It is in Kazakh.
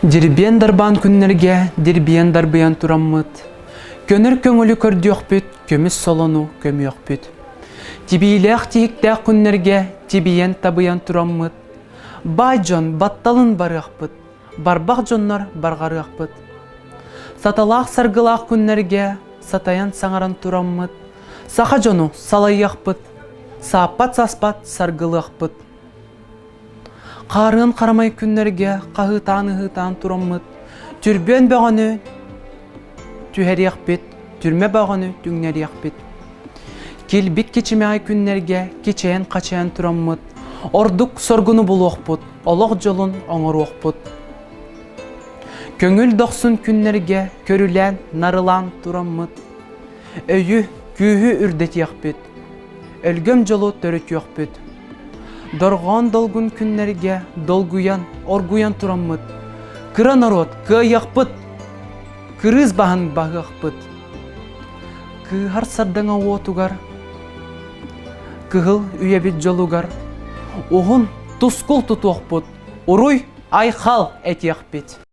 Дирбен дарбан күннерге дирбен дарбыян тураммыт. Көнөр көңілі көрді өкпіт, көміс солону көмі өкпіт. Тибилек тиіктә күннерге тибиен табыян тураммыт. Бай жон батталын бары өкпіт, барбақ жоннар барғары өкпіт. Саталақ саргылақ күннерге сатаян саңаран тураммыт. Саха жону салай өкпіт, сапат саспат саргылы өкпіт. Қарын қарамай күннерге қағытан тураммыт. Түрбен бағаны түхәри өкпіт, түрме бағаны түңнәри өкпіт. Келбік кечеме ай күннерге кечен қачаян тураммыт. Ордук соргуну бұл өкпіт, олық жолын оңыр өкпіт. Көңіл доқсын күннерге көрілен нарылан тураммыт. Өйі күйі үрдет өкпіт, өлгөм жолу төрөт өкпіт. Дорған долгун күннерге долгуян, оргуян тураммыт. Кыра народ, кы яқпыт, кырыз бағын бағы яқпыт. Кыхар сардыңа отугар, кыхыл үйебет жолугар. Оғын тускул тұтуақпыт, ұруй айхал әт яқпет.